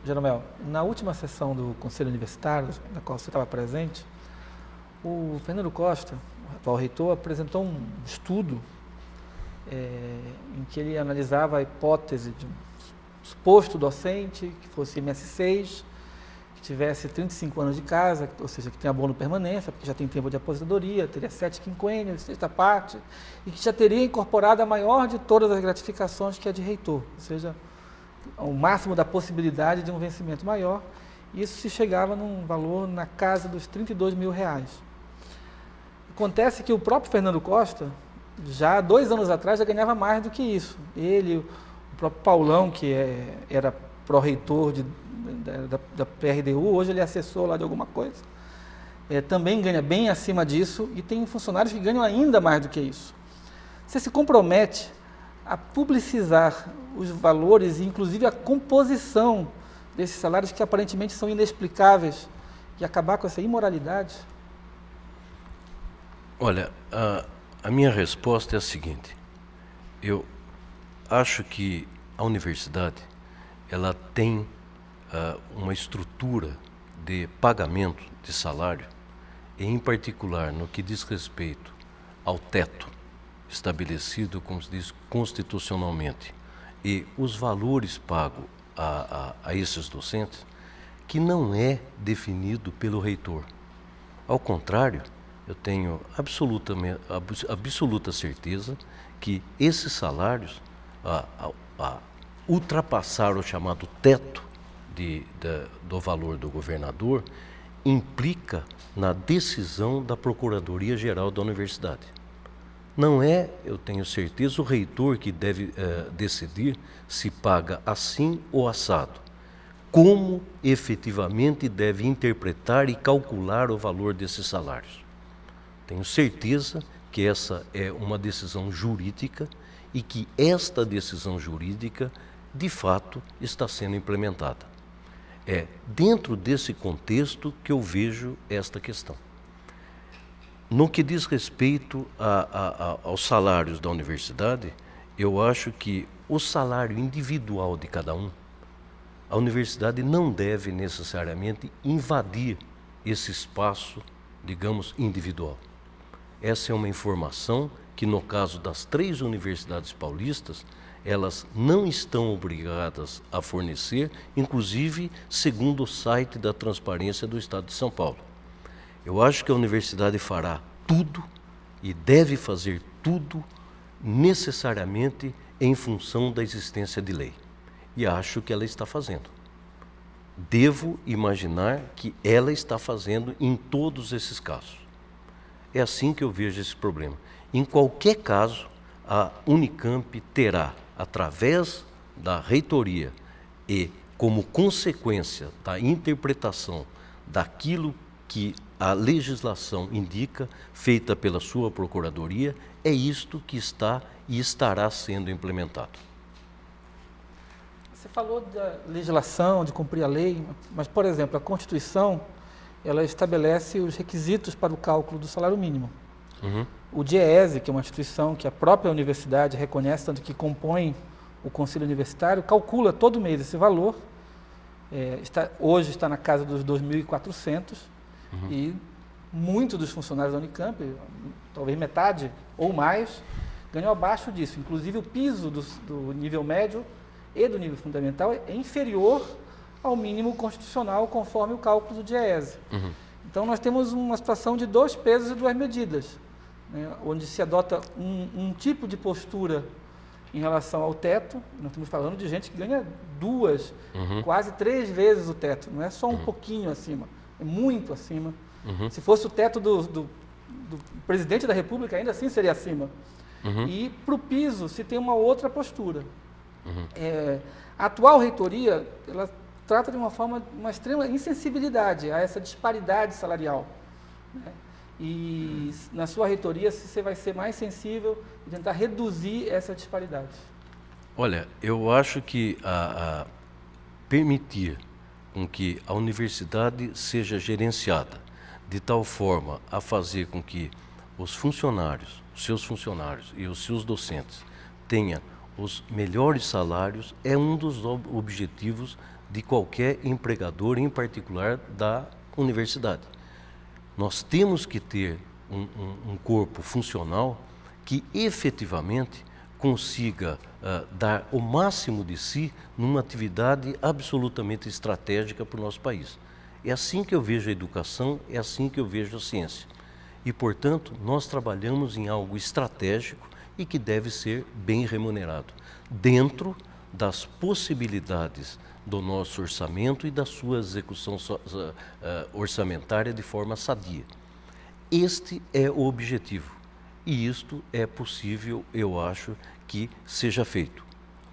Jeromel, na última sessão do Conselho Universitário, na qual você estava presente, o Fernando Costa, o atual reitor, apresentou um estudo em que ele analisava a hipótese de um suposto docente que fosse MS6, que tivesse 35 anos de casa, ou seja, que tenha abono permanência, porque já tem tempo de aposentadoria, teria 7 quinquênios, sexta parte, e que já teria incorporado a maior de todas as gratificações, que é a de reitor, ou seja, o máximo da possibilidade de um vencimento maior. Isso se chegava num valor na casa dos R$32 mil. Acontece que o próprio Fernando Costa, já 2 anos atrás, já ganhava mais do que isso. Ele, o próprio Paulão, que era pró-reitor da PRDU, hoje ele é assessor lá de alguma coisa, também ganha bem acima disso, e tem funcionários que ganham ainda mais do que isso. Você se compromete a publicizar os valores, inclusive a composição desses salários que aparentemente são inexplicáveis, e acabar com essa imoralidade? Olha, a minha resposta é a seguinte: eu acho que a universidade ela tem uma estrutura de pagamento de salário, e em particular no que diz respeito ao teto estabelecido, como se diz, constitucionalmente, e os valores pagos a esses docentes, que não é definido pelo reitor. Ao contrário, eu tenho absoluta certeza que esses salários ultrapassaram o chamado teto do valor do governador, implica na decisão da Procuradoria-Geral da Universidade. Não é, eu tenho certeza, o reitor que deve decidir se paga assim ou assado. Como efetivamente deve interpretar e calcular o valor desses salários. Tenho certeza que essa é uma decisão jurídica e que esta decisão jurídica, de fato, está sendo implementada. É dentro desse contexto que eu vejo esta questão. No que diz respeito aos salários da universidade, eu acho que o salário individual de cada um, a universidade não deve necessariamente invadir esse espaço, digamos, individual. Essa é uma informação que, no caso das 3 universidades paulistas, elas não estão obrigadas a fornecer, inclusive segundo o site da Transparência do Estado de São Paulo. Eu acho que a universidade fará tudo e deve fazer tudo necessariamente em função da existência de lei. E acho que ela está fazendo. Devo imaginar que ela está fazendo em todos esses casos. É assim que eu vejo esse problema. Em qualquer caso, a Unicamp terá, através da reitoria e como consequência da interpretação daquilo que a legislação indica, feita pela sua procuradoria, é isto que está e estará sendo implementado. Você falou da legislação, de cumprir a lei, mas, por exemplo, a Constituição, ela estabelece os requisitos para o cálculo do salário mínimo. Uhum. O DIEESE, que é uma instituição que a própria universidade reconhece, tanto que compõe o Conselho Universitário, calcula todo mês esse valor. Hoje está na casa dos 2.400, e muitos dos funcionários da Unicamp, talvez metade ou mais, ganham abaixo disso. Inclusive o piso do nível médio e do nível fundamental é inferior ao mínimo constitucional, conforme o cálculo do DIEESE. Então nós temos uma situação de 2 pesos e 2 medidas, né, onde se adota um tipo de postura em relação ao teto. Nós estamos falando de gente que ganha 2, quase 3 vezes o teto, não é só um pouquinho acima, é muito acima. Se fosse o teto do presidente da República, ainda assim seria acima. E para o piso se tem uma outra postura. A atual reitoria, ela trata de uma extrema insensibilidade a essa disparidade salarial, né? E na sua reitoria você vai ser mais sensível e tentar reduzir essa disparidade. Olha, eu acho que permitir com que a universidade seja gerenciada de tal forma a fazer com que os funcionários, os seus funcionários e os seus docentes tenham os melhores salários é um dos objetivos de qualquer empregador, em particular da universidade. Nós temos que ter um corpo funcional que efetivamente consiga dar o máximo de si numa atividade absolutamente estratégica para o nosso país. É assim que eu vejo a educação, é assim que eu vejo a ciência. E, portanto, nós trabalhamos em algo estratégico e que deve ser bem remunerado, dentro das possibilidades do nosso orçamento e da sua execução orçamentária de forma sadia. Este é o objetivo e isto é possível, eu acho, que seja feito.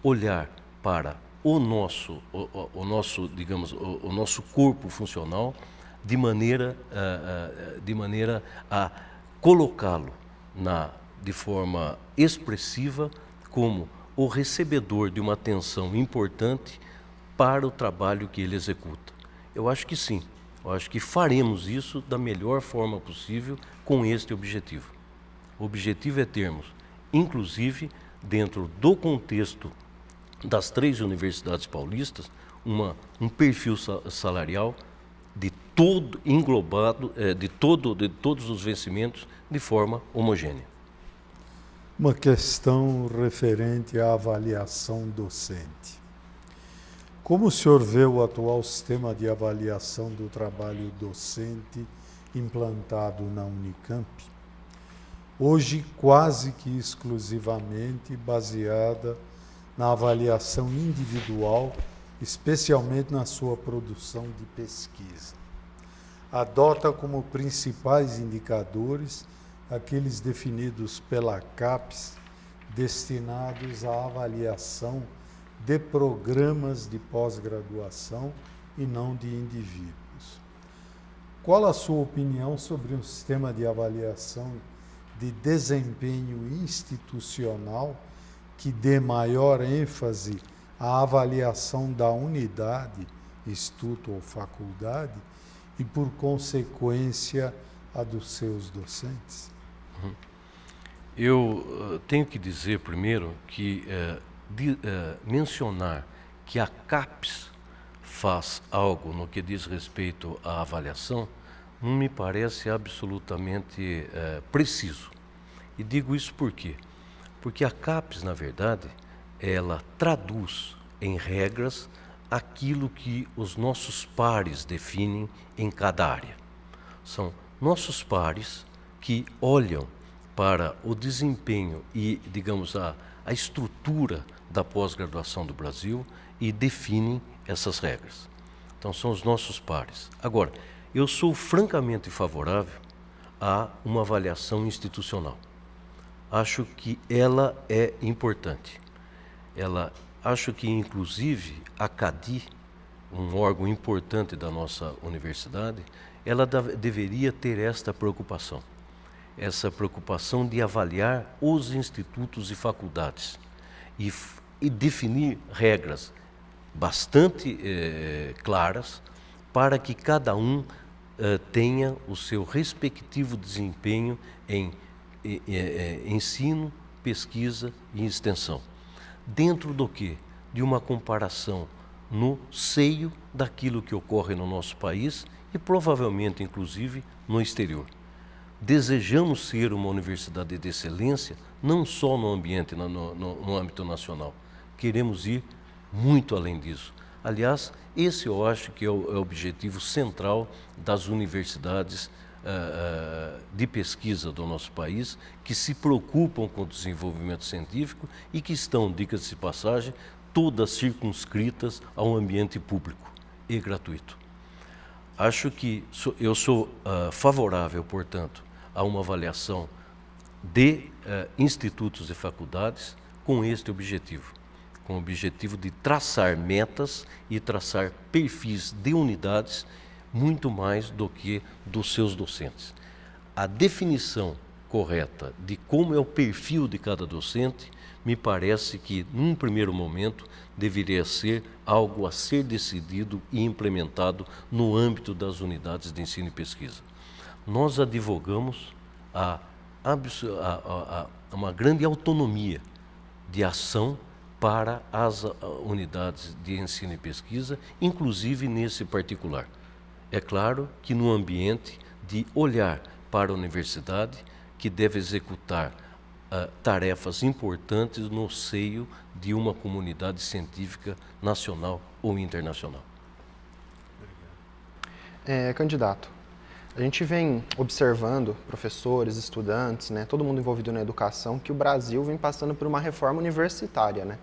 Olhar para o nosso corpo funcional de maneira a colocá-lo de forma expressiva como o recebedor de uma atenção importante para o trabalho que ele executa. Eu acho que sim, eu acho que faremos isso da melhor forma possível com este objetivo. O objetivo é termos, inclusive, dentro do contexto das 3 universidades paulistas, um perfil salarial de todo englobado, de todos os vencimentos, de forma homogênea. Uma questão referente à avaliação docente. Como o senhor vê o atual sistema de avaliação do trabalho docente implantado na Unicamp? Hoje, quase que exclusivamente baseada na avaliação individual, especialmente na sua produção de pesquisa. Adota como principais indicadores aqueles definidos pela CAPES, destinados à avaliação de programas de pós-graduação e não de indivíduos. Qual a sua opinião sobre um sistema de avaliação de desempenho institucional que dê maior ênfase à avaliação da unidade, instituto ou faculdade, e, por consequência, a dos seus docentes? Eu tenho que dizer primeiro que mencionar que a CAPES faz algo no que diz respeito à avaliação não me parece absolutamente preciso. E digo isso por quê? Porque a CAPES, na verdade, ela traduz em regras aquilo que os nossos pares definem em cada área. São nossos pares que olham para o desempenho e, digamos, a estrutura da pós-graduação do Brasil e definem essas regras. Então, são os nossos pares. Agora, eu sou francamente favorável a uma avaliação institucional. Acho que ela é importante. Acho que, inclusive, a CADI, um órgão importante da nossa universidade, ela deveria ter esta preocupação de avaliar os institutos e faculdades e definir regras bastante claras para que cada um tenha o seu respectivo desempenho em ensino, pesquisa e extensão. Dentro do quê? De uma comparação no seio daquilo que ocorre no nosso país e provavelmente, inclusive, no exterior. Desejamos ser uma universidade de excelência, não só no ambiente, no âmbito nacional. Queremos ir muito além disso. Aliás, esse eu acho que é o objetivo central das universidades de pesquisa do nosso país, que se preocupam com o desenvolvimento científico e que estão, diga-se de passagem, todas circunscritas ao ambiente público e gratuito. Acho que eu sou favorável, portanto, a uma avaliação de institutos e faculdades com este objetivo, com o objetivo de traçar metas e traçar perfis de unidades muito mais do que dos seus docentes. A definição correta de como é o perfil de cada docente, me parece que, num primeiro momento, deveria ser algo a ser decidido e implementado no âmbito das unidades de ensino e pesquisa. Nós advogamos a uma grande autonomia de ação para as unidades de ensino e pesquisa, inclusive nesse particular. É claro que no ambiente de olhar para a universidade, que deve executar tarefas importantes no seio de uma comunidade científica nacional ou internacional. Candidato, a gente vem observando, professores, estudantes, né, todo mundo envolvido na educação, que o Brasil vem passando por uma reforma universitária, né?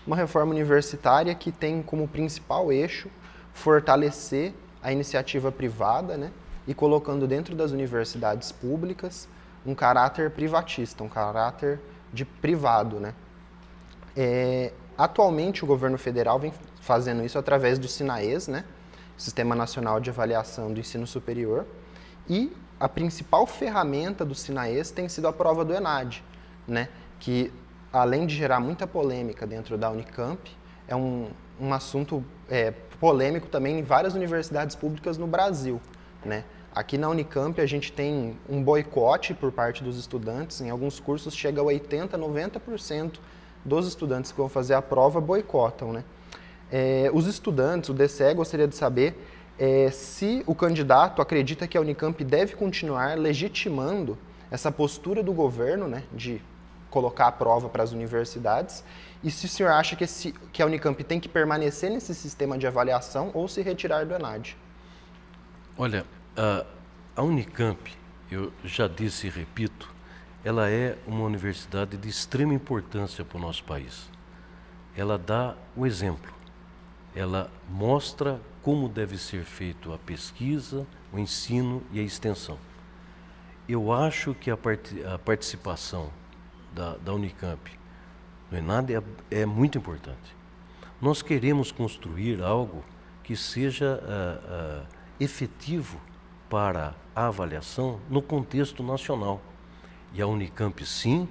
Uma reforma universitária que tem como principal eixo fortalecer a iniciativa privada, né, e colocando dentro das universidades públicas um caráter privatista, um caráter de privado, né? Atualmente o governo federal vem fazendo isso através do SINAES, né, Sistema Nacional de Avaliação do Ensino Superior, e a principal ferramenta do SINAES tem sido a prova do ENAD, né, que além de gerar muita polêmica dentro da Unicamp, é um assunto polêmico também em várias universidades públicas no Brasil, né? Aqui na Unicamp a gente tem um boicote por parte dos estudantes, em alguns cursos chega a 80%, 90% dos estudantes que vão fazer a prova boicotam, né? Os estudantes, o DCE gostaria de saber se o candidato acredita que a Unicamp deve continuar legitimando essa postura do governo, né, de colocar a prova para as universidades, e se o senhor acha que a Unicamp tem que permanecer nesse sistema de avaliação ou se retirar do ENAD. Olha, a Unicamp, eu já disse e repito, ela é uma universidade de extrema importância para o nosso país. Ela dá o exemplo, ela mostra como deve ser feito a pesquisa, o ensino e a extensão. Eu acho que a participação da Unicamp no ENAD é muito importante. Nós queremos construir algo que seja efetivo para a avaliação no contexto nacional. E a Unicamp, sim,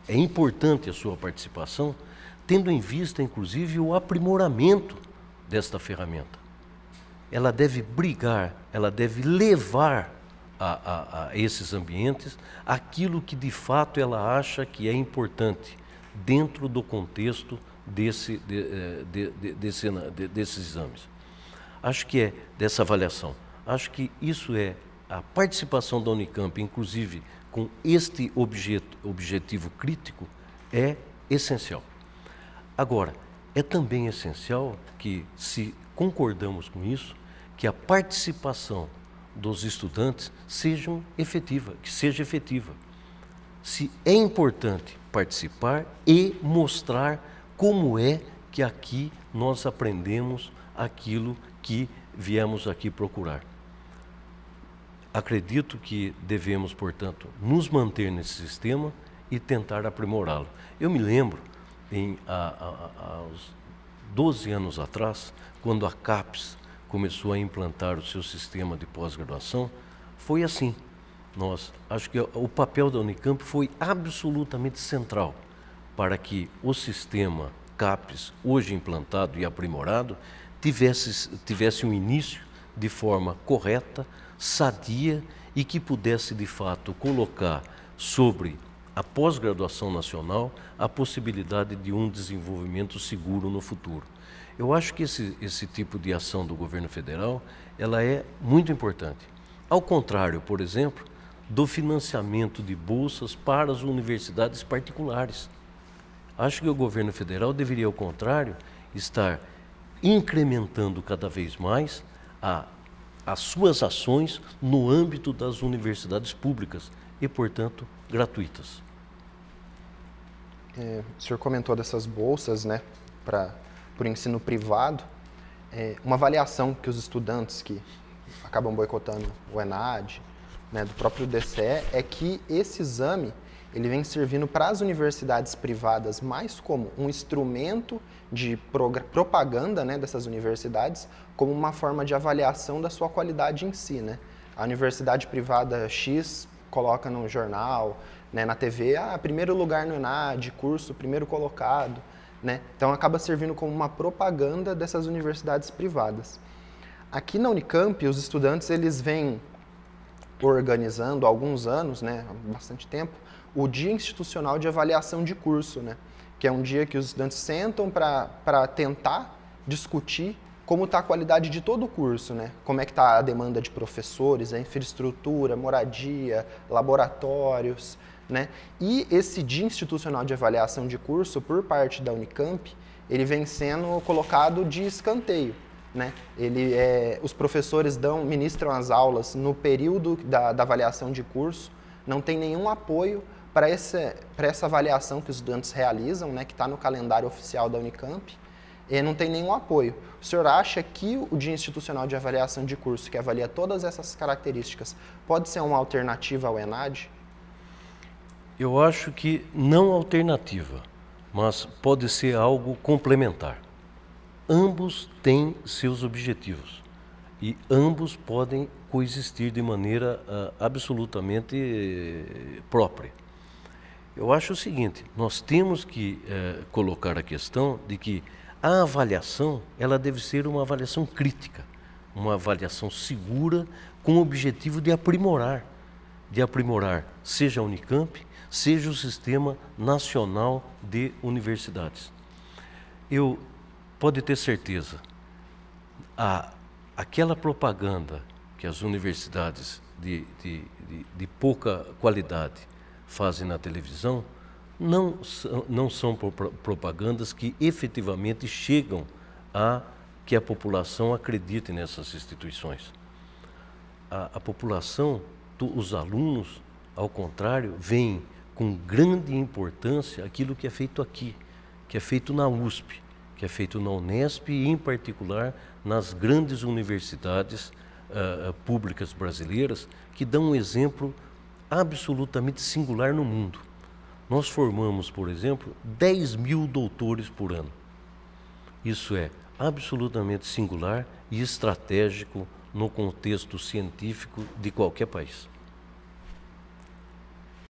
é importante a sua participação, tendo em vista, inclusive, o aprimoramento desta ferramenta. Ela deve brigar, ela deve levar a esses ambientes aquilo que, de fato, ela acha que é importante dentro do contexto desses exames. Acho que é dessa avaliação. Acho que isso é a participação da Unicamp, inclusive com este objetivo crítico, é essencial. Agora, é também essencial que, se concordamos com isso, que a participação dos estudantes seja efetiva. Se é importante participar e mostrar como é que aqui nós aprendemos aquilo que viemos aqui procurar. Acredito que devemos, portanto, nos manter nesse sistema e tentar aprimorá-lo. Eu me lembro, aos 12 anos atrás, quando a CAPES começou a implantar o seu sistema de pós-graduação, foi assim. Acho que o papel da Unicamp foi absolutamente central para que o sistema CAPES, hoje implantado e aprimorado, tivesse um início de forma correta, sadia e que pudesse, de fato, colocar sobre a pós-graduação nacional a possibilidade de um desenvolvimento seguro no futuro. Eu acho que esse tipo de ação do governo federal, ela é muito importante. Ao contrário, por exemplo, do financiamento de bolsas para as universidades particulares. Acho que o governo federal deveria, ao contrário, estar incrementando cada vez mais as suas ações no âmbito das universidades públicas e, portanto, gratuitas. O senhor comentou dessas bolsas, né, por ensino privado. Uma avaliação que os estudantes que acabam boicotando o ENAD, né, do próprio DCE, é que esse exame ele vem servindo para as universidades privadas mais como um instrumento de propaganda, né, dessas universidades, como uma forma de avaliação da sua qualidade em si, né? A universidade privada X coloca no jornal, né, na TV, primeiro lugar no ENAD, curso primeiro colocado, né? Então acaba servindo como uma propaganda dessas universidades privadas. Aqui na Unicamp, os estudantes eles vêm organizando há alguns anos, né, há bastante tempo, o Dia Institucional de Avaliação de Curso, né, que é um dia que os estudantes sentam para tentar discutir como está a qualidade de todo o curso, né? Como é que está a demanda de professores, a infraestrutura, moradia, laboratórios, né? E esse Dia Institucional de Avaliação de Curso, por parte da Unicamp, ele vem sendo colocado de escanteio, né? Os professores ministram as aulas no período da avaliação de curso, não tem nenhum apoio para essa avaliação que os estudantes realizam, né? Que está no calendário oficial da Unicamp, não tem nenhum apoio. O senhor acha que o Dia Institucional de Avaliação de Curso, que avalia todas essas características, pode ser uma alternativa ao ENAD? Eu acho que não alternativa, mas pode ser algo complementar. Ambos têm seus objetivos e ambos podem coexistir de maneira absolutamente própria. Eu acho o seguinte, nós temos que colocar a questão de que a avaliação, ela deve ser uma avaliação crítica, uma avaliação segura, com o objetivo de aprimorar seja a Unicamp, seja o Sistema Nacional de Universidades. Pode ter certeza, aquela propaganda que as universidades de pouca qualidade fazem na televisão, não são propagandas que efetivamente chegam a que a população acredite nessas instituições. A população, os alunos, ao contrário, veem com grande importância aquilo que é feito aqui, que é feito na USP, que é feito na Unesp e, em particular, nas grandes universidades públicas brasileiras, que dão um exemplo absolutamente singular no mundo. Nós formamos, por exemplo, 10.000 doutores por ano. Isso é absolutamente singular e estratégico no contexto científico de qualquer país.